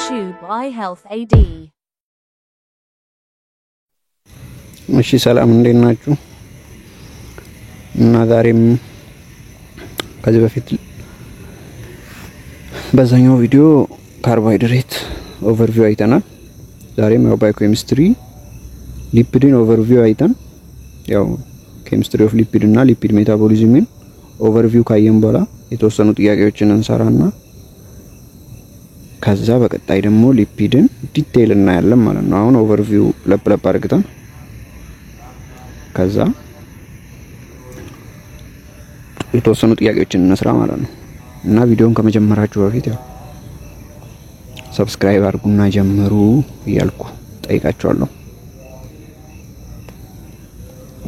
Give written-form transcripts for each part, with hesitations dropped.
to by Health AD. እሺ ሰላም እንዴት ናችሁ? እና ዛሬም ከዚህ በፊት በዛኛው ቪዲዮ ካርቦሃይድሬት ኦቨርቪው አይተናል። ዛሬም ያው ባዮኬሚስትሪ ሊፒድን ኦቨርቪው አይተን ያው ኬሚስትሪ ኦፍ ሊፒድ እና ሊፒድ ሜታቦሊዝምን ኦቨርቪው ካየን በኋላ የተወሰኑ ጥያቄዎችን እንሰራና ከዛ በቀጣይ ደግሞ ሊፒድን ዲቴይል እናያለን ማለት ነው። አሁን ኦቨርቪው ለፕለፕ አድርገን ከዛ የተወሰኑ ጥያቄዎችን እንስራ ማለት ነው። እና ቪዲዮውን ከመጀመራችሁ በፊት ያው ሰብስክራይብ አድርጉና ጀምሩ እያልኩ ጠይቃችኋለሁ።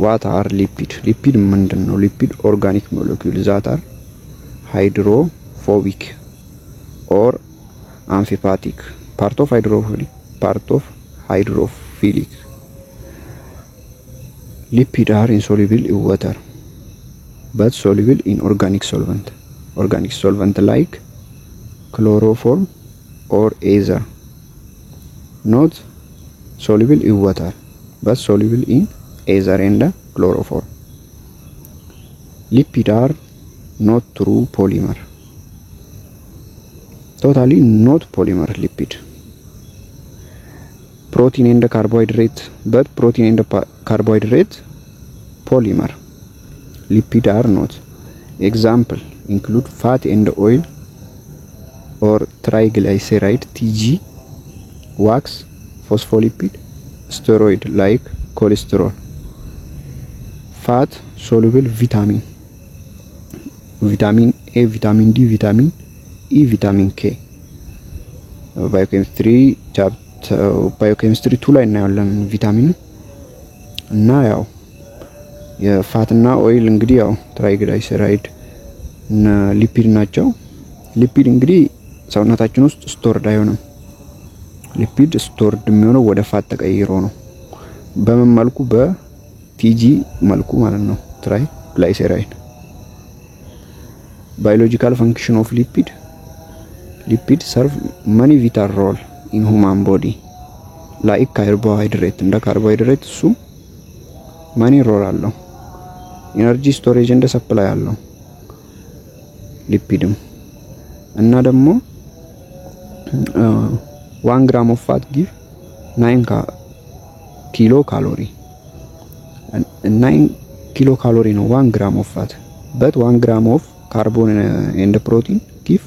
What are lipid? Lipid ምንድነው? Lipid organic molecules that are hydrophobic or amphipathic, part of hydrophilic. Lipid are insoluble in water but soluble in organic solvent like chloroform or ether. Not soluble in water but soluble in ether and chloroform. Lipid are not true polymer, totally not polymer lipid. Protein and carbohydrate, but protein and carbohydrate polymer. Lipid are not. Example include fat and oil or triglyceride (TG), wax, phospholipid, steroid like cholesterol. Fat soluble vitamin A, vitamin D, vitamin E, vitamin K. Biochemistry 2 ላይ እናያለን ቪታሚን እና ያው የፋትና ኦይል እንግዲህ ያው ትራይግላይሰራይድ እና ሊፒድ ናቸው። ሊፒድ እንግዲህ ሰውነታችን ውስጥ ስቶርድ አይሆንም። ሊፒድ ስቶርድ የሚሆነው ወደ ፋት ተቀይሮ ነው። በምን መልኩ? በቲጂ መልኩ ማለት ነው። ትራይግላይሰራይድ። biological function of lipid serve many vital role in human body like carbohydrate. እንደ ካርቦሃይድሬት እሱ many role አለው። ኤነርጂ ስቶሬጅ እንደ ሰፕላይ አለው ሊፒድም። እና ደግሞ 1 gram of fat give 9 kilocalorie. 9 kilocalorie ነው 1 gram of fat, but 1 gram of carbon and protein give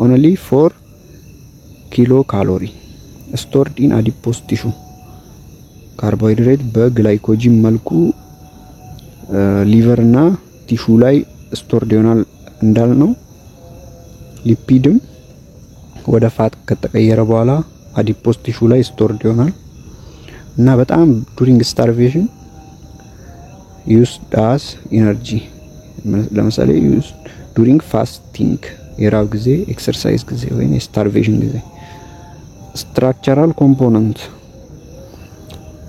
only 4 kilocalorie stored in adipose tissue. ካርቦሃይድሬት በግላይኮጂን መልኩ ሊቨር እና ቲሹ ላይ ስቶርድ ይሆናል እንዳልነው፣ ሊፒድም ወደ ፋት ከተቀየረ በኋላ አዲፖስ ቲሹ ላይ ስቶርድ ይሆናል እና በጣም during starvation used as energy. ለምሳሌ used during fasting የራብ ጊዜ፣ ኤክሰርሳይዝ ጊዜ ወይ starvation ጊዜ። structural component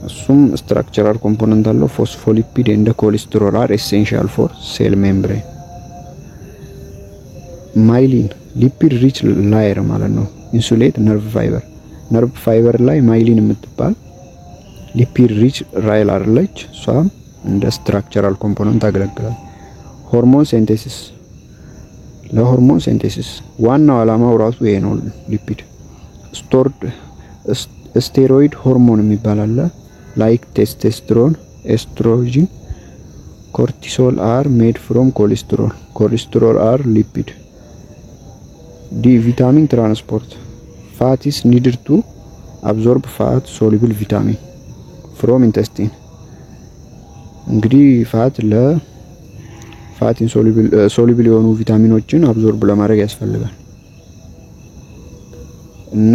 እሱም structural component አለው። phospholipid and cholesterol are essential for cell membrane. myelin lipid rich layer ማለት ነው። insulate nerve fiber ላይ myelin የምትባል lipid rich layer አለች። እሷም እንደ structural component ታገለግላለች። hormone synthesis ለሆርሞን ሲንቴሲስ ዋናው ዓላማው ራሱ ይሄ ነው። ሊፒድ stored steroid hormone የሚባል አለ like testosterone, estrogen, cortisol are made from cholesterol are lipid. D vitamin transport fat is needed to absorb fat soluble vitamin from intestine. እንግዲህ ፋት ኢንሶሉብል የሆኑ ቪታሚኖችን አብዞርብ ለማድረግ ያስፈልጋል። እና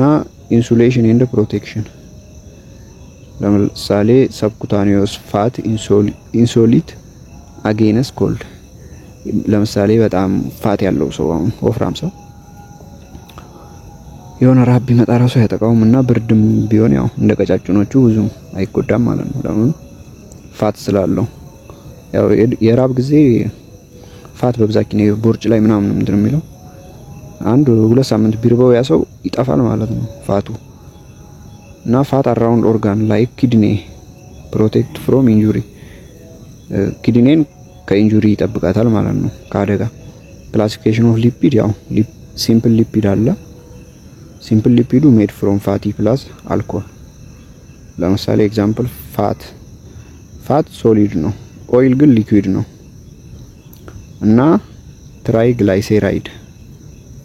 ኢንሱሌሽን ኤንድ ፕሮቴክሽን ለምሳሌ ሰብኩታኒዮስ ፋት ኢንሶሊት አጌንስ ኮልድ። ለምሳሌ በጣም ፋት ያለው ሰው አሁን ወፍራም ሰው የሆነ ራብ ቢመጣ ራሱ ያጠቃውም እና ብርድም ቢሆን ያው እንደ ቀጫጭኖቹ ብዙም አይጎዳም ማለት ነው። ለምን? ፋት ስላለው። ያው የራብ ጊዜ ፋት በብዛት ነው ቦርጭ ላይ ምናምን ምንድነው የሚለው አንድ 2 ሳምንት ቢርበው ያ ሰው ይጠፋል ማለት ነው ፋቱ። እና ፋት አራውንድ ኦርጋን ላይክ ኪድኒ ፕሮቴክት ፍሮም ኢንጁሪ ኪድኒን ከኢንጁሪ ይጠብቃታል ማለት ነው ከአደጋ። ክላሲፊኬሽን ኦፍ ሊፒድ ያው ሲምፕል ሊፒድ አለ። ሲምፕል ሊፒዱ ሜድ ፍሮም ፋቲ ፕላስ አልኮል። ለምሳሌ ኤግዛምፕል ፋት ሶሊድ ነው፣ ኦይል ግን ሊኩዊድ ነው። እና ትራይግላይሴራይድ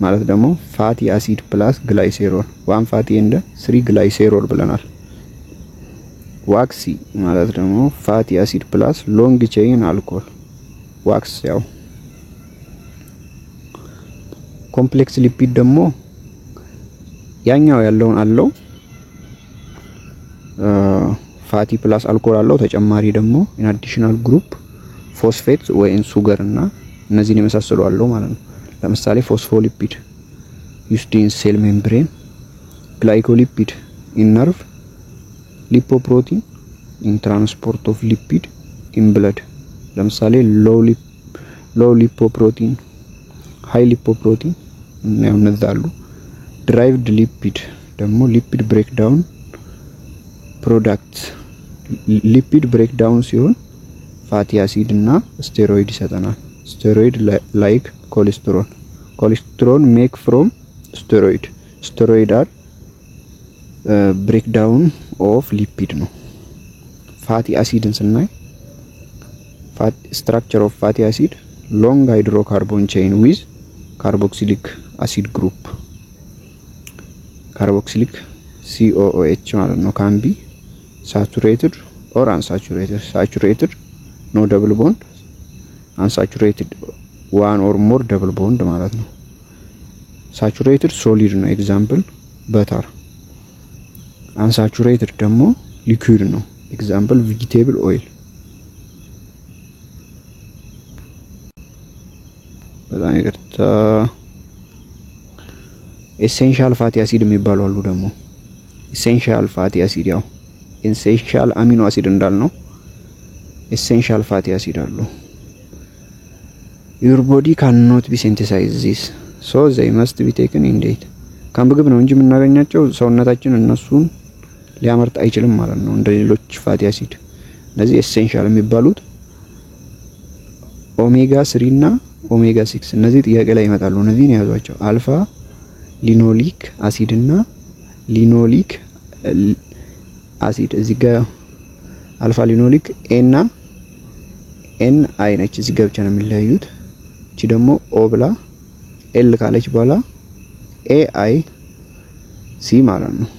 ማለት ደግሞ ፋቲ አሲድ ፕላስ ግላይሴሮል 1 ፋቲ ኤንድ 3 ግላይሴሮል ብለናል። ዋክሲ ማለት ደግሞ ፋቲ አሲድ ፕላስ ሎንግ ቼይን አልኮል ዋክስ። ያው ኮምፕሌክስ ሊፒድ ደግሞ ያኛው ያለውን አለው ፋቲ ፕላስ አልኮል አለው። ተጨማሪ ደግሞ ኢን አዲሽናል ግሩፕ ፎስፌት ወይን ሱገር እና እነዚህን የመሳሰሉ አለው ማለት ነው። ለምሳሌ ፎስፎሊፒድ ዩዝድ ኢን ሴል ሜምብሬን፣ ግላይኮሊፒድ ኢን ነርቭ፣ ሊፖፕሮቲን ኢን ትራንስፖርት ኦፍ ሊፒድ ኢን ብለድ። ለምሳሌ ሎው ሊፖፕሮቲን፣ ሃይ ሊፖፕሮቲን ነው እነዛሉ። ድራይቭድ ሊፒድ ደግሞ ሊፒድ ብሬክዳውን ፕሮዳክት ሊፒድ ብሬክዳውን ሲሆን ፋቲ አሲድ እና ስቴሮይድ ይሰጠናል። ስቴሮይድ ላይክ ኮሌስትሮል ሜክ ፍሮም ስቴሮይድ አር ብሬክዳውን ኦፍ ሊፒድ ነው። ፋቲ አሲድን ስናይ ስትራክቸር ኦፍ ፋቲ አሲድ ሎንግ ሃይድሮካርቦን ቼይን ዊዝ ካርቦክሲሊክ አሲድ ግሩፕ ካርቦክሲሊክ COOH ማለት ነው። ካን ቢ ሳቹሬትድ ኦር አንሳቹሬትድ። ሳቹሬትድ ኖ ደብል ቦንድ፣ አንሳቹሬትድ ዋን ኦር ሞር ደብል ቦንድ ማለት ነው። ሳቹሬትድ ሶሊድ ነው ኤግዛምፕል በተር። አንሳቹሬትድ ደግሞ ሊኩዊድ ነው ኤግዛምፕል ቬጂቴብል ኦይል። በጣም ይቅርታ። ኤሴንሻል ፋቲ አሲድ የሚባሉ አሉ ደግሞ። ኤሴንሻል ፋቲ አሲድ ያው ኤሴንሻል አሚኖ አሲድ እንዳልነው ኤሴንሻል ፋቲ አሲድ አሉ። your body cannot be synthesized this so they must be taken in diet። ከምግብ ነው እንጂ የምናገኛቸው ሰውነታችን እነሱን ሊያመርት አይችልም ማለት ነው እንደ ሌሎች ፋቲ አሲድ። እነዚህ ኤሴንሻል የሚባሉት ኦሜጋ 3 እና ኦሜጋ 6 እነዚህ ጥያቄ ላይ ይመጣሉ። እነዚህን ያዟቸው። አልፋ ሊኖሊክ አሲድ እና ሊኖሊክ አሲድ እዚህ ጋር አልፋ ሊኖሊክ ኤ እና ኤን አይ ነች እዚህ ጋር ብቻ ነው የሚለያዩት። እቺ ደግሞ ኦ ብላ ኤል ካለች በኋላ ኤ አይ ሲ ማለት ነው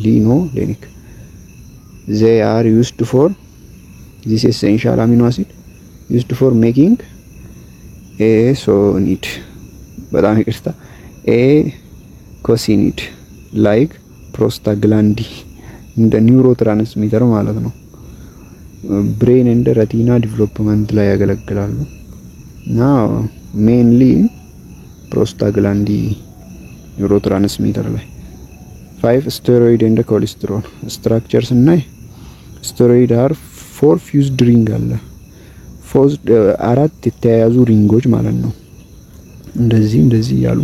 ሊኖሌኒክ። they are used for this essential amino acid used for making a sonid በጣም ይቅርታ a cosinid like prostaglandin እንደ ኒውሮትራንስሚተር ማለት ነው። ብሬን እንደ ሬቲና ዲቨሎፕመንት ላይ ያገለግላሉ እና ሜንሊ ፕሮስታግላንዲ ኒውሮትራንስሚተር ላይ። 5 ስቴሮይድ እንደ ኮሌስትሮል ስትራክቸርስ እና ስቴሮይድ አር 4 ፊውዝድ ሪንግ አለ። አራት የተያያዙ ሪንጎች ማለት ነው። እንደዚህ ያሉ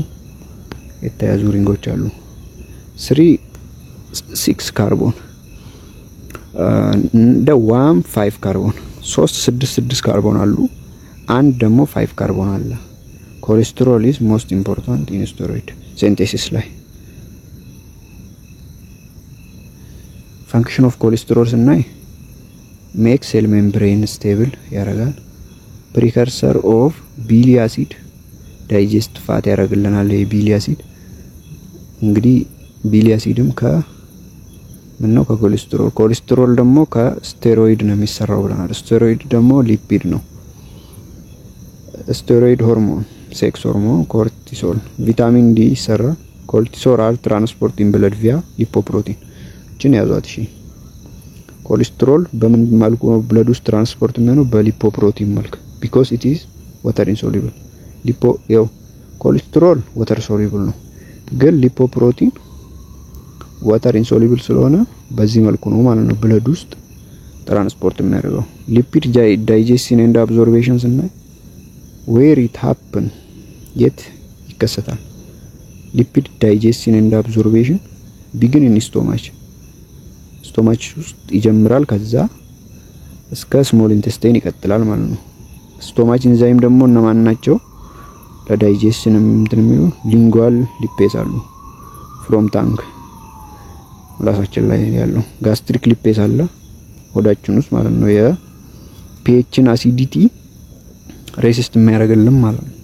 የተያያዙ ሪንጎች አሉ። 6 ካርቦን እንደ 5 ካርቦን 6 ካርቦን አሉ። አንድ ደግሞ 5 ካርቦን አለ። ኮሌስትሮል is most important in steroid synthesis ላይ። function of cholesterol ስናይ make cell membrane stable ያደርጋል። precursor of bile acid digest fat ያደርግልናል። የቢሊ አሲድ እንግዲህ ቢሊ አሲድም ምን ነው ኮሌስትሮል ደግሞ ከስቴሮይድ ነው የሚሰራው ብለናል። ስቴሮይድ ደግሞ ሊፒድ ነው። ስቴሮይድ ሆርሞን ሴክስ ሆርሞን ኮርቲሶል ቪታሚን ዲ ይሰራል። ኮርቲሶል አር ትራንስፖርት ኢን ብለድ ቪያ ሊፖፕሮቲን እቺን ያዟት። እሺ ኮሌስትሮል በምን መልኩ ነው ብለድ ውስጥ ትራንስፖርት የሚሆነው? በሊፖፕሮቲን መልክ because it is water insoluble። ኮሌስትሮል water soluble ነው፣ ግን ሊፖፕሮቲን water insoluble ስለሆነ በዚህ መልኩ ነው ማለት ነው ብለድ ውስጥ ትራንስፖርት የሚያደርገው። ሊፒድ ዳይጀስሽን ኤንድ አብዞርቤሽን እና where it happen የት ይከሰታል? ሊፒድ ዳይጀስሽን ኤንድ አብዞርቤሽን ቢግን ኢን ስቶማች ውስጥ ይጀምራል። ከዛ እስከ ስሞል ኢንቴስታይን ይቀጥላል ማለት ነው። ስቶማች ኢንዛይም ደግሞ እነማን ናቸው? ለዳይጀስሽን እንትን የሚሉ ሊንጓል ሊፔዝ አሉ ፍሮም ታንክ ራሳችን ላይ ያለው። ጋስትሪክ ሊፔዝ አለ ሆዳችን ውስጥ ማለት ነው። የፒኤችን አሲዲቲ ሬሲስት የሚያደርግልን ማለት ነው።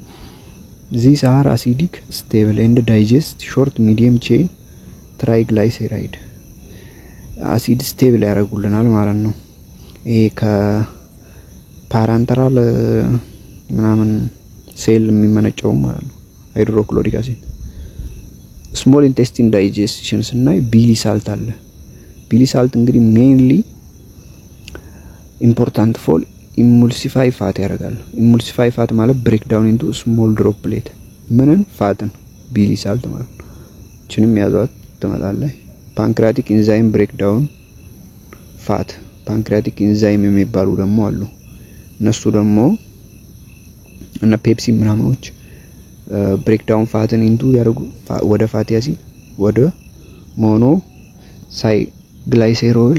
these are acidic stable and digest short medium chain triglyceride አሲድ ስቴብል ያደርጉልናል ማለት ነው። ይሄ ከፓራንተራል ምናምን ሴል የሚመነጨው ማለት ነው ሃይድሮክሎሪክ አሲድ። ስሞል ኢንቴስቲን ዳይጀስሽን ስናይ ቢሊ ሳልት አለ። ቢሊ ሳልት እንግዲህ ሜንሊ ኢምፖርታንት ፎር ኢሙልሲፋይ ፋት ያደርጋል። ኢሙልሲፋይ ፋት ማለት ብሬክ ዳውን ኢንቱ ስሞል ድሮፕሌት ምንን ፋትን ቢሊ ሳልት ማለት ነው። እችንም ያዟት ትመጣለች። ፓንክሪያቲክ ኢንዛይም ብሬክ ዳውን ፋት ፓንክሪያቲክ ኢንዛይም የሚባሉ ደግሞ አሉ። እነሱ ደግሞ እና ፔፕሲ ምናምኖች ብሬክ ዳውን ፋትን ኢንቱ ያደርጉ ወደ ፋቲ አሲድ ወደ ሞኖ ሳይ ግላይሴሮል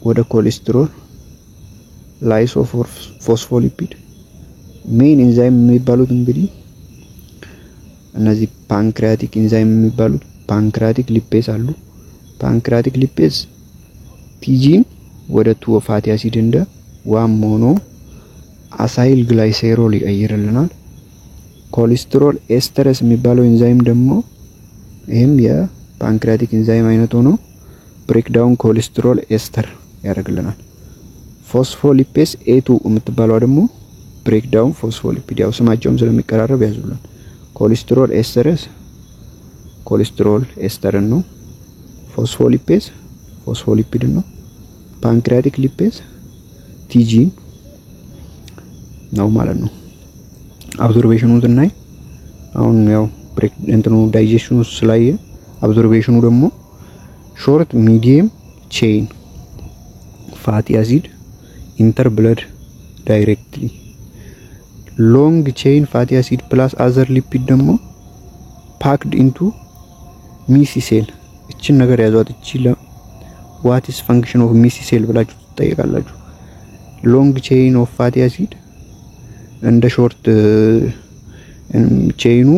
ወደ ኮሌስትሮል ላይሶ ፎስፎሊፒድ ሜን ኢንዛይም የሚባሉት እንግዲህ እነዚህ ፓንክሪያቲክ ኢንዛይም የሚባሉት ፓንክሪያቲክ ሊፔዝ አሉ። ፓንክሪያቲክ ሊፔዝ ቲጂን ወደ ቱ ፋቲ አሲድ እንደ ዋን ሞኖ አሳይል ግላይሴሮል ይቀይርልናል። ኮሌስትሮል ኤስተረስ የሚባለው ኢንዛይም ደግሞ ይሄም የፓንክሪያቲክ ኢንዛይም አይነት ሆኖ ብሬክ ዳውን ኮሌስትሮል ኤስተር ያደርግልናል። ፎስፎሊፔዝ ኤቱ የምትባለው ደግሞ ብሬክ ዳውን ፎስፎሊፒድ ያው ስማቸውም ስለሚቀራረብ ያዙልን። ኮሌስትሮል ኤስተረስ ኮሌስትሮል ኤስተርን ነው። ፎስፎሊፔዝ ፎስፎሊፒድ ነው። ፓንክሪያቲክ ሊፔዝ ቲጂ ነው ማለት ነው። አብዞርቤሽኑ ስናይ አሁን ያው ብሬክ እንትኑ ዳይጀሽኑ ስላየ አብዞርቤሽኑ ደግሞ ሾርት ሚዲየም ቼን ፋቲ አሲድ ኢንተር ብለድ ዳይሬክትሊ ሎንግ ቼን ፋቲ አሲድ ፕላስ አዘር ሊፒድ ደግሞ ፓክድ ኢንቱ ሚሲሴል። እቺን ነገር ያዟት። እቺ what is function of ሚሲሴል ብላችሁ ትጠይቃላችሁ። ሎንግ ቼን ኦፍ ፋቲ አሲድ እንደ ሾርት ቼኑ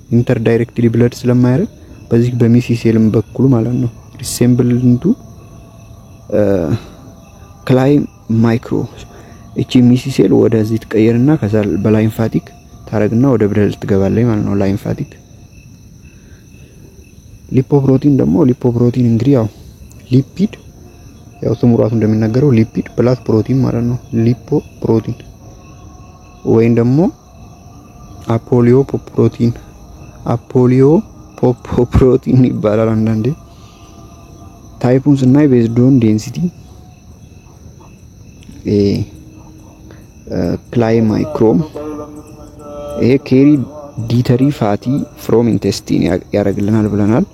ኢንተር ዳይሬክትሊ ብለድ ስለማያደርግ በዚህ በሚሲሴልም በኩል ማለት ነው ሪሴምብል ኢንቱ ክላይ ማይክሮ እቺ ሚሲሴል ወደዚህ ትቀየርና ከዛ በላይምፋቲክ ታረግና ወደ ብለድ ትገባለች ማለት ነው። ላይምፋቲክ ሊፖፕሮቲን ደግሞ ሊፖፕሮቲን እንግዲህ ያው ሊፒድ ያው ስሙ ራሱ እንደሚናገረው ሊፒድ ፕላስ ፕሮቲን ማለት ነው። ሊፖፕሮቲን ወይም ደግሞ አፖሊዮ ፖፕሮቲን ይባላል አንዳንዴ። ታይፑን ስናይ ቤዝድ ኦን ዴንሲቲ ክላይማይክሮም ይሄ ኬሪ ዲተሪ ፋቲ ፍሮም ኢንቴስቲን ያደርግልናል ብለናል።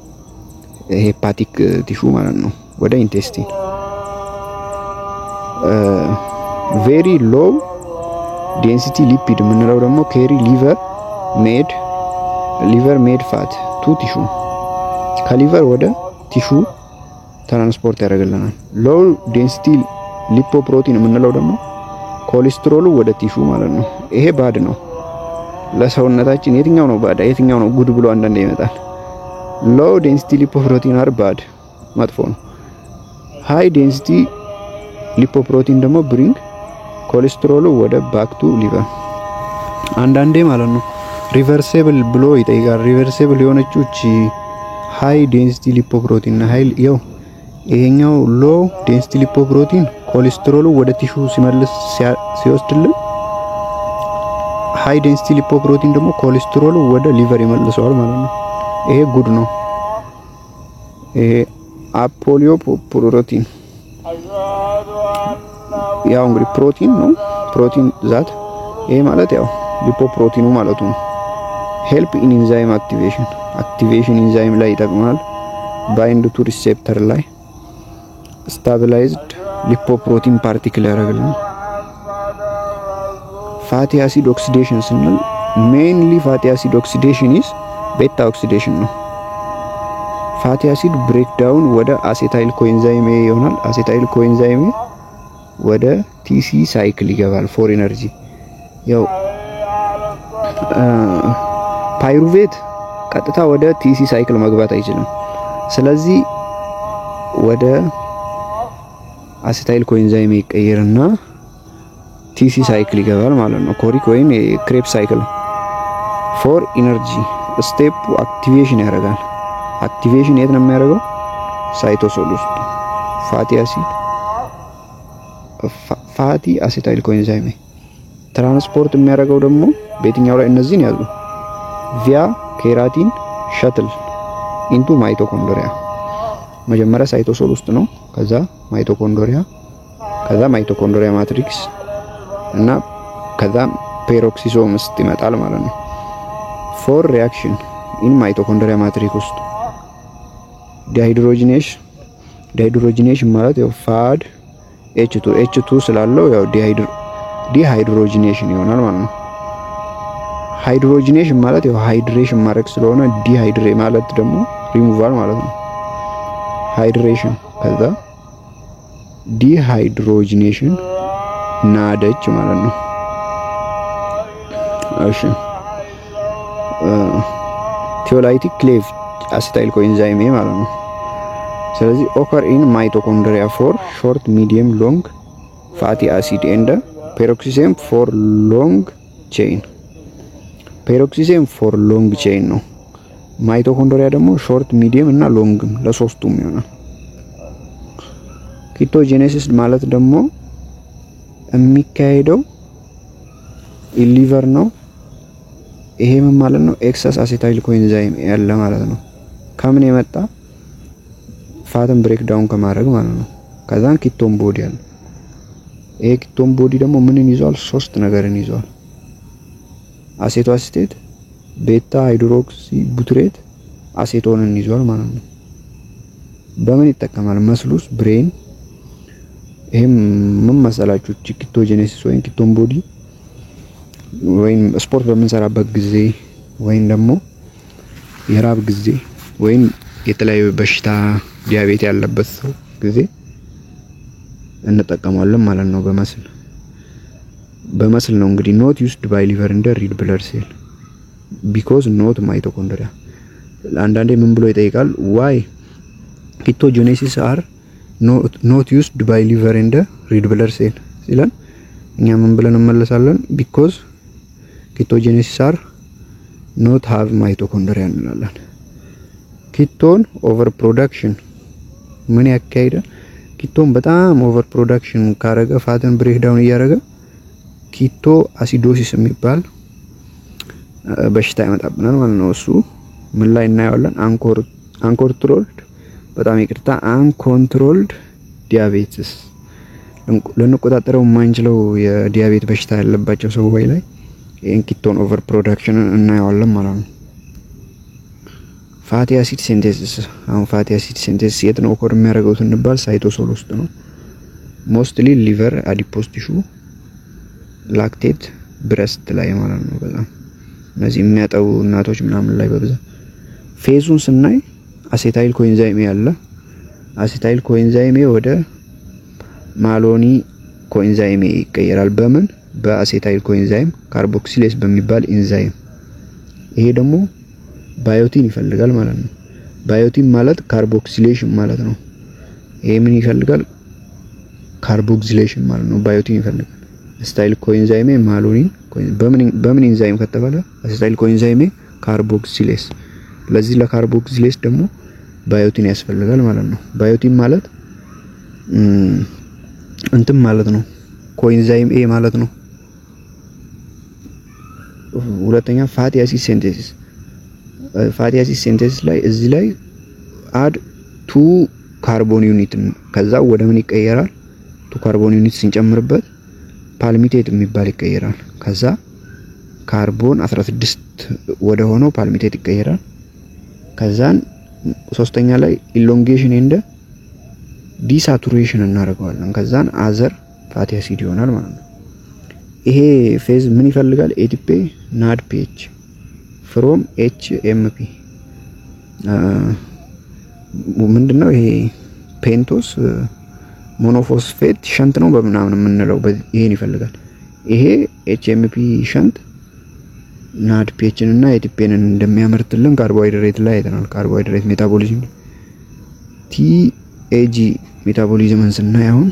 ሄፓቲክ ቲሹ ማለት ነው ወደ ኢንቴስቲን። ቬሪ ሎው ዴንሲቲ ሊፒድ የምንለው ደግሞ ኬሪ ሊቨር ሜድ ፋት ቱ ቲሹ ከሊቨር ወደ ቲሹ ትራንስፖርት ያደርግልናል። ሎው ዴንሲቲ ሊፖፕሮቲን የምንለው ደግሞ ኮሌስትሮሉ ወደ ቲሹ ማለት ነው። ይሄ ባድ ነው ለሰውነታችን። የትኛው ነው ባድ የትኛው ነው ጉድ ብሎ አንዳንዴ ይመጣል። ሎው ዴንሲቲ ሊፖፕሮቲን አር ባድ መጥፎ ነው። ሃይ ዴንሲቲ ሊፖፕሮቲን ደግሞ ብሪንግ ኮሌስትሮሉ ወደ ባክ ቱ ሊቨር አንዳንዴ ማለት ነው። ሪቨርሲብል ብሎ ይጠይቃል። ሪቨርሲብል የሆነችው እቺ ሃይ ዴንሲቲ ሊፖፕሮቲን እና ሃይ ያው ይሄኛው ሎው ዴንሲቲ ሊፖፕሮቲን ኮሌስትሮሉ ወደ ቲሹ ሲመልስ ሲወስድልን፣ ሃይ ዴንሲቲ ሊፖፕሮቲን ደግሞ ኮሌስትሮሉ ወደ ሊቨር ይመልሰዋል ማለት ነው። ይሄ ጉድ ነው። ይሄ አፖሊዮ ፕሮቲን ያው እንግዲህ ፕሮቲን ነው ፕሮቲን ዛት ይሄ ማለት ያው ሊፖፕሮቲኑ ማለት ነው። ሄልፕ ኢን ኢንዛይም አክቲቬሽን ኢንዛይም ላይ ይጠቅማል። ባይንድ ቱ ሪሴፕተር ላይ ስታቢላይዝድ ሊፖፕሮቲን ፓርቲክል ያደርግልናል። ፋቲ አሲድ ኦክሲዴሽን ስንል ሜንሊ ፋቲ አሲድ ኦክሲዴሽን ኢዝ ቤታ ኦክሲዴሽን ነው። ፋቲ አሲድ ብሬክዳውን ወደ አሴታይል ኮኤንዛይም ኤ ይሆናል። አሴታይል ኮኤንዛይም ኤ ወደ ቲሲ ሳይክል ይገባል ፎር ኢነርጂ። ያው ፓይሩቬት ቀጥታ ወደ ቲሲ ሳይክል መግባት አይችልም። ስለዚህ ወደ አሴታይል ኮኤንዛይም ኤ ይቀየርና ቲሲ ሳይክል ይገባል ማለት ነው። ኮሪክ ወይም ክሬፕ ሳይክል ፎር ኢነርጂ ስቴፕ አክቲቬሽን ያደርጋል። አክቲቬሽን የት ነው የሚያደርገው? ሳይቶሶል ውስጥ ፋቲ አሴታይል ኮኤንዛይም ትራንስፖርት የሚያደርገው ደግሞ በየትኛው ላይ? እነዚህን ያዙ። ቪያ ኬራቲን ሸትል ኢንቱ ማይቶኮንድሪያ። መጀመሪያ ሳይቶሶል ውስጥ ነው፣ ከዛ ማይቶኮንድሪያ፣ ከዛ ማይቶኮንድሪያ ማትሪክስ እና ከዛ ፔሮክሲሶም ውስጥ ይመጣል ማለት ነው። ፎር ሪአክሽን ኢን ማይቶኮንድሪያ ማትሪክስ ውስጥ ዲሃይድሮጂኔሽን ማለት ያው ፋድ H2 ስላለው ያው ዲሃይድሮጂኔሽን ይሆናል ማለት ነው። ሃይድሮጂኔሽን ማለት ያው ሃይድሬሽን ማድረግ ስለሆነ ዲሃይድሬ ማለት ደግሞ ሪሙቫል ማለት ነው። ሃይድሬሽን ከዛ ዲሃይድሮጂኔሽን ናደች ማለት ነው። እሺ ቲዮላይቲክ ክሌቭ አሴታይል ኮኤንዛይም ኤ ማለት ነው። ስለዚህ ኦከር ኢን ማይቶኮንድሪያ ፎር ሾርት ሚዲየም ሎንግ ፋቲ አሲድ ኤንድ ፔሮክሲሶም ፎር ሎንግ ቼይን። ፔሮክሲሶም ፎር ሎንግ ቼይን ነው። ማይቶኮንድሪያ ደግሞ ሾርት ሚዲየም እና ሎንግም ለሶስቱም ይሆናል። ኪቶጄኔሲስ ማለት ደግሞ የሚካሄደው ሊቨር ነው። ይሄ ምን ማለት ነው? ኤክሰስ አሴታይል ኮኤንዛይም ያለ ማለት ነው። ከምን የመጣ? ፋትን ብሬክ ዳውን ከማድረግ ማለት ነው። ከዛን ኪቶን ቦዲ አለ። ይሄ ኪቶን ቦዲ ደግሞ ምንን ይዟል? ሶስት ነገርን ይዟል። አሴቶ አሲቴት፣ ቤታ ሃይድሮክሲ ቡትሬት፣ አሴቶንን ይዟል ማለት ነው። በምን ይጠቀማል? መስሉስ ብሬን። ይሄም ምን መሰላችሁ? ኪቶጄኔሲስ ወይም ኪቶን ቦዲ ወይም ስፖርት በምንሰራበት ጊዜ ወይም ደግሞ የራብ ጊዜ ወይም የተለያዩ በሽታ ዲያቤት ያለበት ሰው ጊዜ እንጠቀማለን ማለት ነው። በመስል ነው እንግዲህ ኖት ዩዝድ ባይ ሊቨር እንደ ሪድ ብለድ ሴል ቢኮዝ ኖት ማይቶኮንድሪያ። አንዳንዴ ምን ብሎ ይጠይቃል? ዋይ ኪቶጄኔሲስ አር ኖት ዩዝድ ባይ ሊቨር እንደ ሪድ ብለድ ሴል ሲለን እኛ ምን ብለን እንመለሳለን? ቢኮዝ ኪቶጄኔሲስ አር ኖት ሃቭ ማይቶኮንድሪያ እንላለን። ኪቶን ኦቨር ፕሮዳክሽን ምን ያካሂዳል? ኪቶን በጣም ኦቨር ፕሮዳክሽን ካረገ ፋትን ብሬክ ዳውን እያረገ ኪቶ አሲዶሲስ የሚባል በሽታ ያመጣብናል ማለት ነው። እሱ ምን ላይ እናየዋለን? አንኮንትሮልድ ዲያቤትስ ልንቆጣጠረው የማንችለው የዲያቤት በሽታ ያለባቸው ሰዎች ላይ ይሄን ኪቶን ኦቨር ፕሮዳክሽን እናየዋለን ማለት ነው። ፋቲ አሲድ ሲንቴሲስ። አሁን ፋቲ አሲድ ሲንቴሲስ የት ነው ኦከር የሚያደርገው ስንባል ሳይቶሶል ውስጥ ነው። ሞስትሊ ሊቨር፣ አዲፖስ ቲሹ፣ ላክቴት፣ ብረስት ላይ ማለት ነው። በጣም እነዚህ የሚያጠቡ እናቶች ምናምን ላይ በብዛት። ፌዙን ስናይ አሴታይል ኮኤንዛይም ያለ አሴታይል ኮኤንዛይም ወደ ማሎኒ ኮኤንዛይም ይቀየራል። በምን? በአሴታይል ኮኤንዛይም ካርቦክሲሌስ በሚባል ኢንዛይም። ይሄ ደግሞ ባዮቲን ይፈልጋል ማለት ነው። ባዮቲን ማለት ካርቦክሲሌሽን ማለት ነው። ይሄ ምን ይፈልጋል? ካርቦክሲሌሽን ማለት ነው። ባዮቲን ይፈልጋል። አሴታይል ኮኤንዛይም ማሎኒን በምን ኢንዛይም ከተባለ አሴታይል ኮኤንዛይም ካርቦክሲሌስ። ለዚህ ለካርቦክሲሌስ ደግሞ ባዮቲን ያስፈልጋል ማለት ነው። ባዮቲን ማለት እንትን ማለት ነው። ኮኤንዛይም ኤ ማለት ነው። ሁለተኛ ፋቲ አሲድ ሲንቴሲስ። ፋቲ አሲድ ሲንቴሲስ ላይ እዚህ ላይ አድ 2 ካርቦን ዩኒት ከዛ ወደ ምን ይቀየራል? 2 ካርቦን ዩኒት ስንጨምርበት ፓልሚቴት የሚባል ይቀየራል። ከዛ ካርቦን 16 ወደ ሆነው ፓልሚቴት ይቀየራል። ከዛን ሶስተኛ ላይ ኢሎንጌሽን እንደ ዲሳቹሬሽን እናደርገዋለን። ከዛን አዘር ፋቲ አሲድ ይሆናል ማለት ነው። ይሄ ፌዝ ምን ይፈልጋል? ኤቲፒ ናድ ፒኤች ፍሮም ኤችኤምፒ ምንድነው ይሄ ፔንቶስ ሞኖፎስፌት ሸንት ነው በምናምን የምንለው ይሄን ይፈልጋል። ይሄ ኤችኤምፒ ሸንት ናድፔችን እና ኤቲፔንን እንደሚያመርትልን ካርቦሃይድሬት ላይ አይተናል። ካርቦሃይድሬት ሜታቦሊዝም ቲኤጂ ሜታቦሊዝምን ስናይ አሁን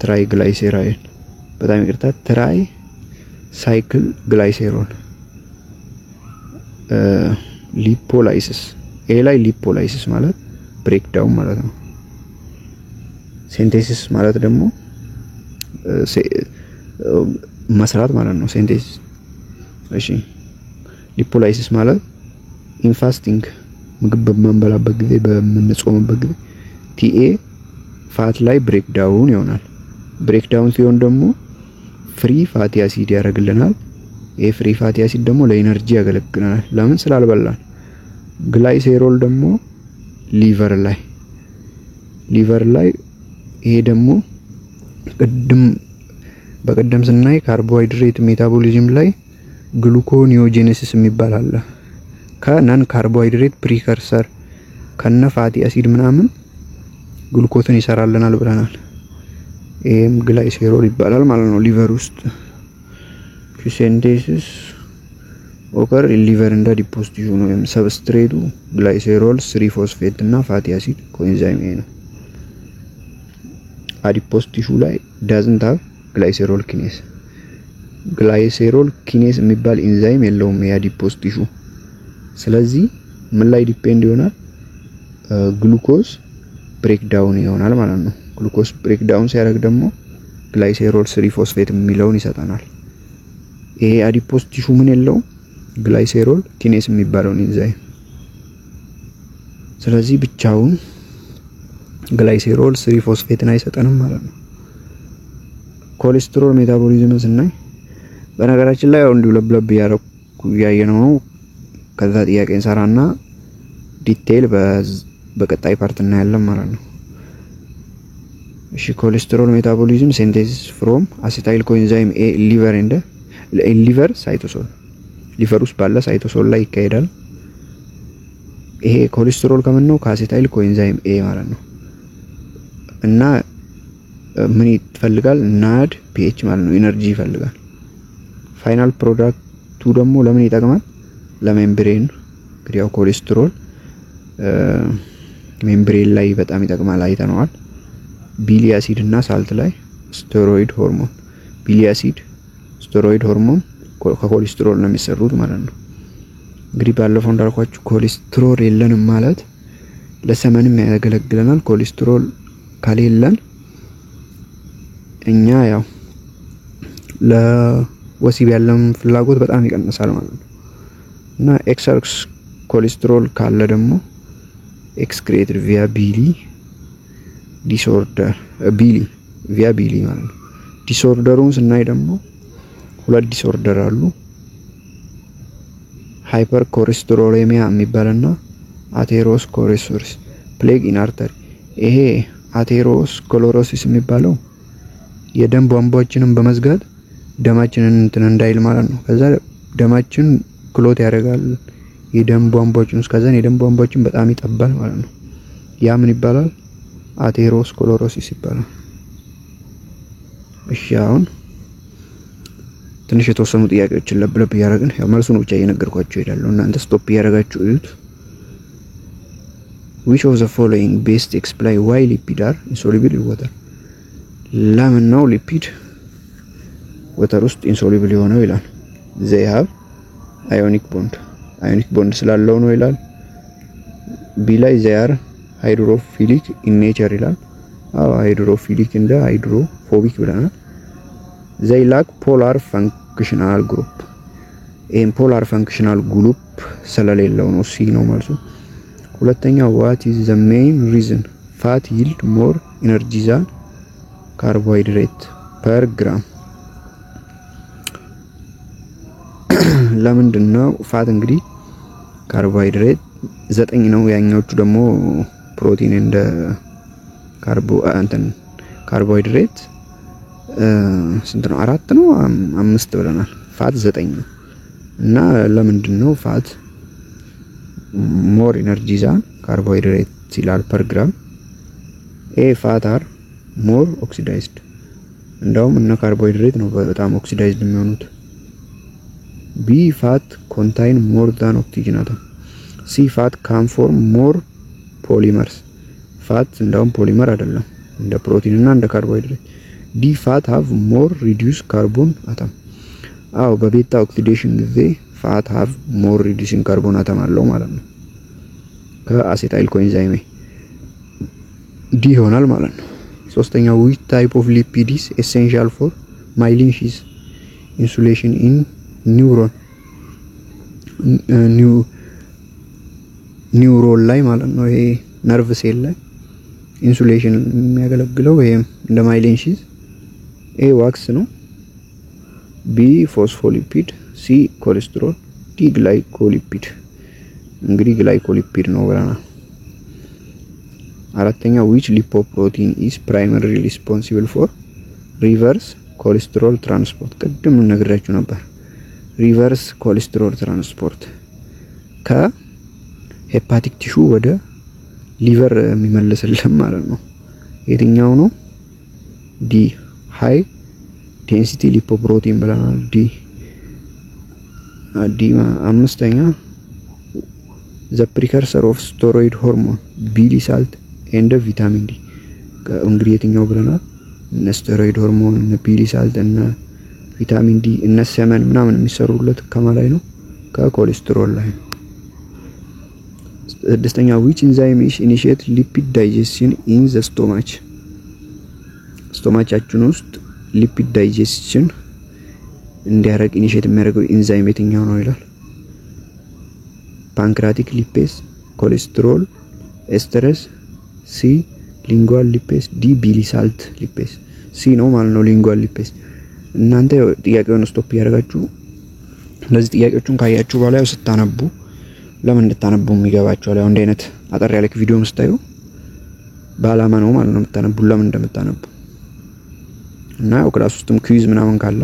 ትራይ ግላይሴራይል በጣም ይቅርታ ትራይ ሳይክል ግላይሴሮል ሊፖላይሲስ ኤ ላይ ሊፖላይሲስ ማለት ብሬክ ዳውን ማለት ነው። ሲንቴሲስ ማለት ደግሞ መስራት ማለት ነው ሲንቴሲስ። እሺ ሊፖላይሲስ ማለት ኢንፋስቲንግ ምግብ በመንበላበት ጊዜ በመንጾምበት ጊዜ ቲኤ ፋት ላይ ብሬክ ዳውን ይሆናል። ብሬክ ዳውን ሲሆን ደግሞ ፍሪ ፋቲ አሲድ ያደርግልናል። ይሄ ፍሪ ፋቲ አሲድ ደግሞ ለኢነርጂ ያገለግለናል። ለምን ስላልበላን። ግላይሴሮል ደግሞ ሊቨር ላይ ይሄ ደግሞ በቀደም ስናይ ካርቦሃይድሬት ሜታቦሊዝም ላይ ግሉኮኒዮጄኔሲስ የሚባል አለ። ከነን ካርቦሃይድሬት ፕሪከርሰር ከነ ፋቲ አሲድ ምናምን ግሉኮስን ይሰራልናል ብለናል። ይሄም ግላይሴሮል ይባላል ማለት ነው ሊቨር ውስጥ። ሲንቴሲስ ኦከር ሊቨር እንደ ዲፖስቲሽኑ ወይም ሰብስትሬቱ ግላይሴሮል 3 ፎስፌት እና ፋቲ አሲድ ኮኤንዛይም ነው። አዲፖስ ቲሹ ላይ doesn't have ግላይሴሮል ኪኔስ የሚባል ኢንዛይም የለውም የአዲፖስ ቲሹ። ስለዚህ ምን ላይ ዲፔንድ ይሆናል? ግሉኮስ ብሬክ ዳውን ይሆናል ማለት ነው። ግሉኮስ ብሬክ ዳውን ሲያደርግ ደግሞ ግላይሴሮል 3 ፎስፌት የሚለውን ይሰጠናል። ይሄ አዲፖስ ቲሹ ምን የለውም? ግላይሴሮል ኪኔስ የሚባለው ኢንዛይም። ስለዚህ ብቻውን ግላይሴሮል 3 ፎስፌትን አይሰጠንም ማለት ነው። ኮሌስትሮል ሜታቦሊዝምን ስናይ በነገራችን ላይ አሁን ለብለብ ያየነው ነው። ከዛ ጥያቄ እንሰራና ዲቴል በቀጣይ ፓርት እናያለን ማለት ነው። እሺ ኮሌስትሮል ሜታቦሊዝም ሲንቴሲስ ፍሮም አሴታይል ኮኤንዛይም ኤ ሊቨር ሳይቶሶል ሊቨር ውስጥ ባለ ሳይቶሶል ላይ ይካሄዳል። ይሄ ኮሌስትሮል ከምን ነው? ከአሴታይል ኮኤንዛይም ኤ ማለት ነው። እና ምን ይፈልጋል? ናድ ፒኤች ማለት ነው። ኢነርጂ ይፈልጋል። ፋይናል ፕሮዳክቱ ደግሞ ለምን ይጠቅማል? ለሜምብሬን። እንግዲህ ያው ኮሌስትሮል ሜምብሬን ላይ በጣም ይጠቅማል አይተነዋል። ቢሊ አሲድ እና ሳልት ላይ ስቴሮይድ ሆርሞን ቢሊ አሲድ ስቴሮይድ ሆርሞን ከኮሌስትሮል ነው የሚሰሩት ማለት ነው። እንግዲህ ባለፈው እንዳልኳችሁ ኮሌስትሮል የለንም ማለት ለሰመንም ያገለግለናል። ኮሌስትሮል ከሌለን እኛ ያው ለወሲብ ያለን ፍላጎት በጣም ይቀንሳል ማለት ነው። እና ኤክሰስ ኮሌስትሮል ካለ ደግሞ ኤክስክሬትድ ቪያ ቢሊ ዲስኦርደር ቪያ ቢሊ ማለት ነው። ዲስኦርደሩን ስናይ ደግሞ ሁለት ዲስኦርደር አሉ። ሃይፐር ኮሌስትሮሌሚያ የሚባልና አቴሮስክለሮሲስ ፕሌግ ኢን አርተሪ። ይሄ አቴሮስክለሮሲስ የሚባለው የደም ቧንቧችንን በመዝጋት ደማችንን እንትን እንዳይል ማለት ነው። ከዛ ደማችን ክሎት ያደርጋል የደም ቧንቧችን ውስጥ። ከዛ የደም ቧንቧችን በጣም ይጠባል ማለት ነው። ያ ምን ይባላል? አቴሮስክለሮሲስ ይባላል። እሺ አሁን ትንሽ የተወሰኑ ጥያቄዎችን ለብለብ ያደረግን ያው መልሱን ብቻ እየነገርኳችሁ እሄዳለሁ። እናንተ ስቶፕ ያደርጋችሁ እዩት። which of the following best explain why lipid are insoluble in water? ለምን ነው ሊፒድ ወተር ውስጥ ኢንሶሉብል የሆነው ይላል። they have ionic bond ስላለው ነው ይላል። ቢ ላይ they are hydrophilic in nature ይላል። hydrophilic እንደ hydrophobic ብለናል። they lack polar functional group ፖላር ፋንክሽናል ግሩፕ ስለሌለው ነው። ሲ ነው መልሱ። ሁለተኛው what is the main reason fat yield more energy than carbohydrate per gram? ለምንድን ነው ፋት እንግዲህ ካርቦሃይድሬት 9 ነው፣ ያኛዎቹ ደግሞ ፕሮቲን እንደ ካርቦሃይድሬት ስንት ነው? 4 ነው 5 ብለናል። ፋት 9 ነው። እና ለምንድን ነው ፋት ሞር ኢነርጂ ዛን ካርቦሃይድሬት ይላል ፐር ግራም። ኤ ፋት አር ሞር ኦክሲዳይዝድ እንደውም እነ ካርቦሃይድሬት ነው በጣም ኦክሲዳይዝድ የሚሆኑት። ቢ ፋት ኮንታይን ሞር ዛን ኦክሲጅን አተም። ሲ ፋት ካም ፎርም ሞር ፖሊመርስ ፋት እንደውም ፖሊመር አይደለም እንደ ፕሮቲን እና እንደ ካርቦሃይድሬት። ዲ ፋት ሃቭ ሞር ሪዲዩስ ካርቦን አተም። አው በቤታ ኦክሲዴሽን ጊዜ ፋት ሃቭ ሞር ሪዲዩሲንግ ካርቦን አተም አለው ማለት ነው ከአሴታይል ኮኤንዛይም ዲ ይሆናል ማለት ነው። ሶስተኛው which type of lipid is essential for myelin sheath insulation in neuron ኒውሮን ላይ ማለት ነው። ይሄ ነርቭ ሴል ላይ ኢንሱሌሽን የሚያገለግለው ወይም እንደ ማይሊን ሺዝ ኤ ዋክስ ነው፣ ቢ ፎስፎሊፒድ፣ ሲ ኮሌስትሮል፣ ዲ ግላይኮሊፒድ። እንግዲህ ግላይኮሊፒድ ነው ብለናል። አራተኛው which lipoprotein is primarily responsible for reverse cholesterol transport። ቅድም ነግራችሁ ነበር ሪቨርስ ኮሌስትሮል ትራንስፖርት ከሄፓቲክ ቲሹ ወደ ሊቨር የሚመለስልን ማለት ነው። የትኛው ነው? ዲ ሃይ ዴንሲቲ ሊፖፕሮቲን ብለናል። ዲ አምስተኛ the precursor of steroid hormone ቢሊ ሳልት ኤንድ ቪታሚን ዲ። እንግዲህ የትኛው ብለናል? እነ ስቴሮይድ ሆርሞን እነ ቢሊ ሳልት እነ ቪታሚን ዲ እነ ሰመን ምናምን የሚሰሩለት ከማላይ ነው ከኮሌስትሮል ላይ ነው። ስድስተኛ which enzyme is initiate lipid digestion in the stomach። ስቶማቻችን ውስጥ ሊፒድ ዳይጀስሽን እንዲያደርግ ኢኒሼት የሚያደርገው ኢንዛይም የትኛው ነው ይላል። ፓንክራቲክ ሊፔስ፣ ኮሌስትሮል ኤስተረስ፣ ሲ ሊንጓል ሊፔስ፣ ዲ ቢሊ ሳልት ሊፔስ። ሲ ነው ማለት ነው ሊንጓል ሊፔስ። እናንተ ጥያቄውን ስቶፕ ያደርጋችሁ ለዚህ ጥያቄዎቹን ካያችሁ በኋላ ያው ስታነቡ ለምን እንድታነቡ የሚገባችሁ ያው እንደ አይነት አጠር ያለ ቪዲዮ መስታዩ ባላማ ነው ማለት ነው የምታነቡ ለምን እንደምታነቡ እና ያው ክላስ ውስጥም ኩዊዝ ምናምን ካለ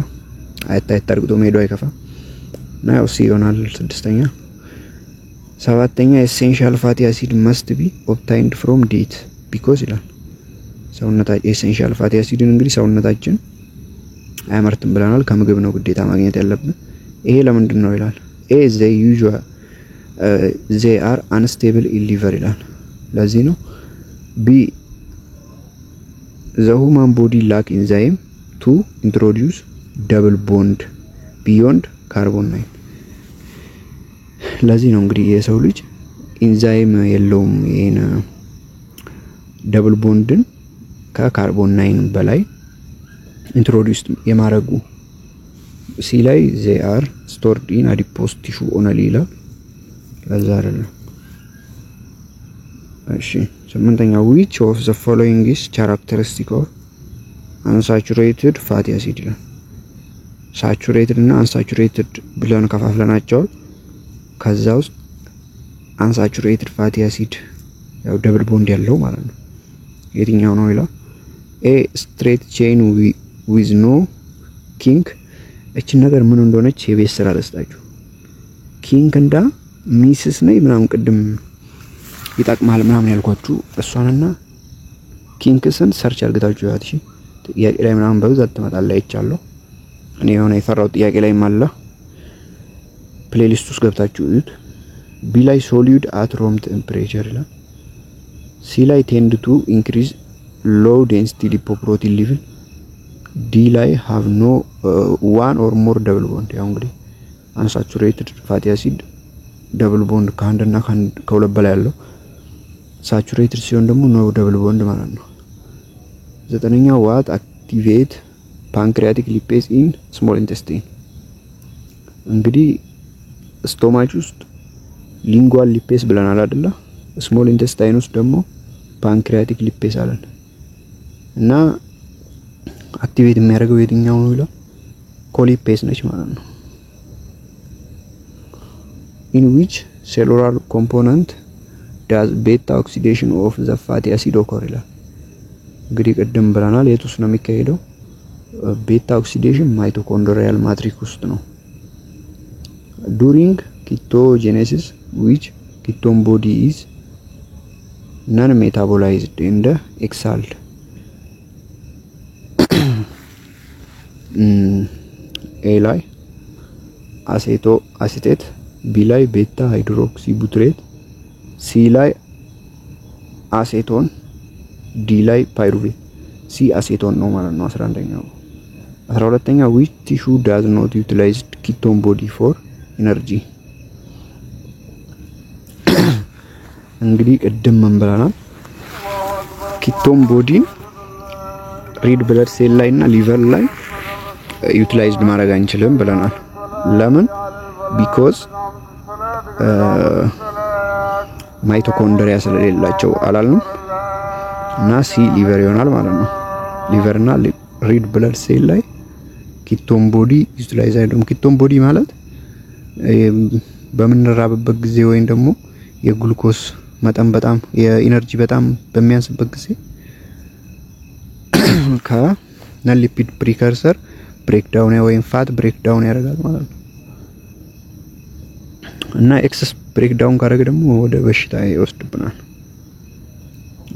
አይታርግቶ ሄዶ አይከፋ እና ያው ሲ ይሆናል ስድስተኛ። ሰባተኛ ኤሴንሻል ፋቲ አሲድ መስት ቢ ኦብታይንድ ፍሮም ዲት ቢኮዝ ይላል። ሰውነታችን ኤሴንሻል ፋቲ አሲድን እንግዲህ ሰውነታችን አያመርትም ብለናል ከምግብ ነው ግዴታ ማግኘት ያለብን። ይሄ ለምንድን ነው ይላል። ኤ they are unstable in liver ይላል ለዚህ ነው። ቢ the human body lack enzyme to introduce double bond beyond carbon 9 ለዚህ ነው እንግዲህ የሰው ልጅ ኢንዛይም የለውም ይሄን ደብል ቦንድን ከካርቦን 9 በላይ ኢንትሮዲዩስ የማረጉ። ሲ ላይ they are stored in adipose tissue only ይላል ለዛ አይደለም። እሺ ስምንተኛው which of the following is characteristic of unsaturated fatty acid ይላል። ሳቹሬትድ እና አንሳቹሬትድ ብለን ከፋፍለናቸው ከዛ ውስጥ አንሳቹሬትድ ፋቲ አሲድ ያው ደብል ቦንድ ያለው ማለት ነው የትኛው ነው ይላል። ኤ ስትሬት ቼን ዊዝ ኖ ኪንክ። እቺ ነገር ምን እንደሆነች የቤት ስራ ለስጣችሁ። ኪንክ እንዳ ሚስስ ነይ ምናምን ቅድም ይጣቅማል ምናምን ያልኳችሁ እሷንና ኪንክስን ሰርች አድርጋችሁ ያት እሺ ጥያቄ ላይ ምናምን በብዛት ትመጣለች አይቻለሁ። እኔ የሆነ የፈራው ጥያቄ ላይ ማለ ፕሌሊስት ውስጥ ገብታችሁ እዩት። ቢ ላይ ሶሊድ አት ሩም ቴምፕሬቸር ይላል። ሲ ላይ ቴንድ ቱ ኢንክሪዝ ሎው ዴንሲቲ ሊፖፕሮቲን ሌቭል። ዲ ላይ ሃቭ ኖ ዋን ኦር ሞር ደብል ቦንድ። ያው እንግዲህ አንሳቹሬትድ ፋቲ አሲድ ደብል ቦንድ ከአንድና ከሁለት በላይ ያለው ሳቹሬትድ ሲሆን ደግሞ ኖ ደብል ቦንድ ማለት ነው። ዘጠነኛ ዋት አክቲቬት ፓንክሪያቲክ ሊፔስ ኢን ስሞል ኢንተስታይን። እንግዲህ ስቶማች ውስጥ ሊንጓል ሊፔስ ብለናል አይደለ? ስሞል ኢንተስታይን ውስጥ ደግሞ ፓንክሪያቲክ ሊፔስ አለን እና አክቲቬት የሚያደርገው የትኛው ነው ይላል። ኮሊፔስ ነች ማለት ነው። in which cellular component does beta oxidation of the fatty acid occur ይላል። እንግዲህ ቅድም ብለናል የቱስ ነው የሚካሄደው ቤታ ኦክሲዴሽን ማይቶኮንድሪያል ማትሪክስ ውስጥ ነው። during ketogenesis which ketone body is non metabolized in the exhaled. A ላይ አሴቶ አሲቴት፣ ቢ ላይ ቤታ ሃይድሮክሲ ቡትሬት፣ ሲ ላይ አሴቶን፣ ዲ ላይ ፓይሩቬት። ሲ አሴቶን ነው ማለት ነው 11ኛው። 12ኛው which tissue does not utilize ketone body for energy? እንግዲህ ቅድም ምን ብለናል? ኪቶን ቦዲን ሬድ ብለድ ሴል ላይ እና ሊቨር ላይ ዩቲላይዝድ ማድረግ አንችልም ብለናል። ለምን? ቢኮዝ ማይቶኮንድሪያ ስለሌላቸው አላልንም። እና ሲ ሊቨር ይሆናል ማለት ነው። ሊቨር እና ሬድ ብለድ ሴል ላይ ኪቶን ቦዲ ዩቲላይዝ አይደለም። ኪቶን ቦዲ ማለት በምንራብበት ጊዜ ወይም ደግሞ የግሉኮስ መጠን በጣም የኢነርጂ በጣም በሚያንስበት ጊዜ ከነን ሊፒድ ፕሪከርሰር ብሬክዳውን ወይም ፋት ብሬክዳውን ያደርጋል ማለት ነው። እና ኤክሰስ ብሬክዳውን ካደረገ ደግሞ ወደ በሽታ ይወስድብናል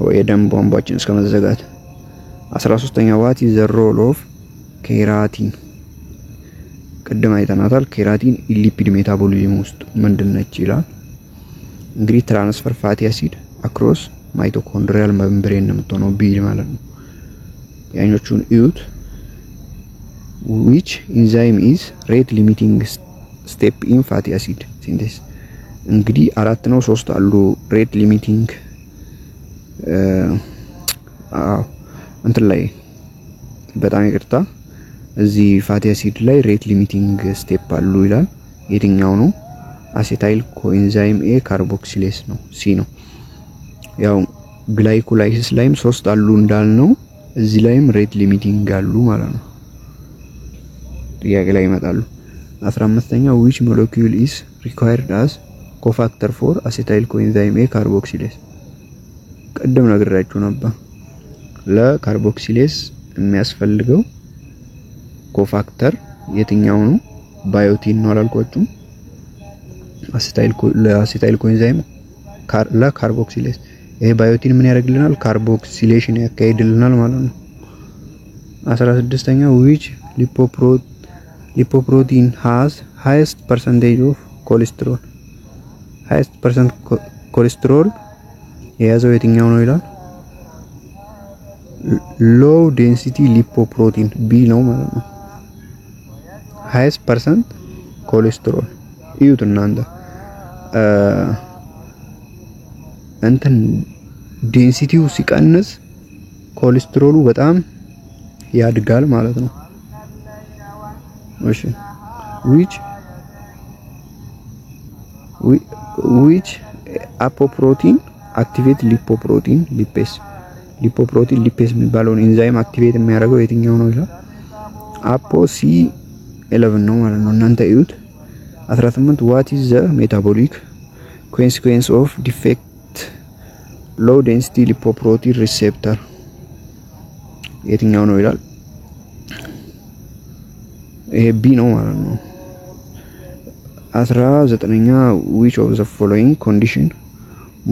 ወይ የደም ቧንቧችን እስከመዘጋት። 13ኛ ዋት ኢዝ ዘ ሮል ኦፍ ኬራቲን? ቅድም አይተናታል። ኬራቲን ሊፒድ ሜታቦሊዝም ውስጥ ምንድነች ይላል። እንግዲህ ትራንስፈር ፋቲ አሲድ አክሮስ ማይቶኮንድሪያል ሜምብሬን ነው የምትሆነው ቢ ማለት ነው። ያኞቹን እዩት። which enzyme is rate limiting step in fatty acid synthesis? እንግዲህ 4 ነው 3 አሉ ሬት ሊሚቲንግ እንትን ላይ በጣም ይቅርታ እዚህ ፋቲ አሲድ ላይ ሬት ሊሚቲንግ ስቴፕ አሉ ይላል። የትኛው ነው? አሴታይል ኮኤንዛይም ኤ ካርቦክሲሌስ ነው ሲ ነው። ያው ግላይኮላይሲስ ላይም 3 አሉ እንዳልነው እዚህ ላይም ሬት ሊሚቲንግ አሉ ማለት ነው። ጥያቄ ላይ ይመጣሉ። 15ኛው which molecule is required as cofactor for acetyl coenzyme A carboxylase? ቀደም ነግሬያችሁ ነበር። ለካርቦክሲሌስ የሚያስፈልገው ኮፋክተር የትኛው ነው? ባዮቲን ነው አላልኳችሁም? አሴታይል ኮኤንዛይም ለካርቦክሲሌስ ይሄ ባዮቲን ምን ያደርግልናል? ካርቦክሲሌሽን ያካሂድልናል ማለት ነው። 16ኛው which lipoprotein has highest percentage of cholesterol? highest percent cholesterol የያዘው የትኛው ነው ይላል። low density lipoprotein B ነው ማለት ነው። highest percent cholesterol እዩት እናንተ እንትን ዴንሲቲው ሲቀንስ ኮሌስትሮሉ በጣም ያድጋል ማለት ነው። እሺ which apoprotein activate lipoprotein lipase? lipoprotein lipase የሚባለውን ኤንዛይም አክቲቬት የሚያደርገው የትኛው ነው ይላል። አፖ ሲ 11 ነው ማለት ነው። እናንተ እዩት። 18 what is the metabolic consequence of defect low density lipoprotein receptor? የትኛው ነው ይላል። ይሄ ቢ ነው ማለት ነው። 19ኛ which of the following condition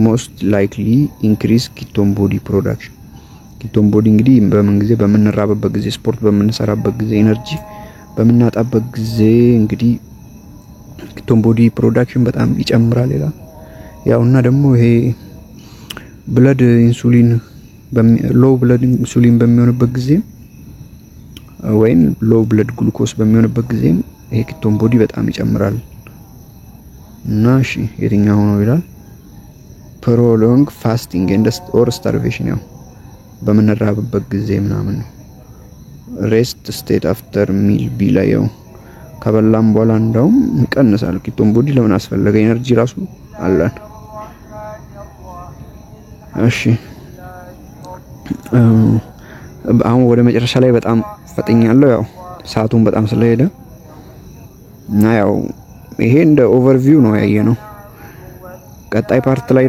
most likely increase ketone body production? ketone body እንግዲህ በምን ጊዜ በመንራበበት ጊዜ ስፖርት በመንሰራበት ጊዜ ኢነርጂ በመናጣበት ጊዜ እንግዲህ ketone body production በጣም ይጨምራል ይላል። ያውና ደግሞ ይሄ ብለድ ኢንሱሊን ሎው ብለድ ኢንሱሊን በሚሆንበት ጊዜ ወይም ሎው ብለድ ግሉኮስ በሚሆንበት ጊዜ ይሄ ketone body በጣም ይጨምራል። እና እሺ የትኛው ነው ይላል። prolong fasting and or starvation ያው በመንራብበት ጊዜ ምናምን ነው። rest state after meal ቢላየው ከበላም በኋላ እንደውም ይቀንሳል ketone body። ለምን አስፈለገ? ኤነርጂ ራሱ አለን። እሺ አሁን ወደ መጨረሻ ላይ በጣም ፈጥኛለሁ ያው ሰዓቱን በጣም ስለሄደ እና ያው ይሄ እንደ ኦቨርቪው ነው ያየነው። ቀጣይ ፓርት ላይ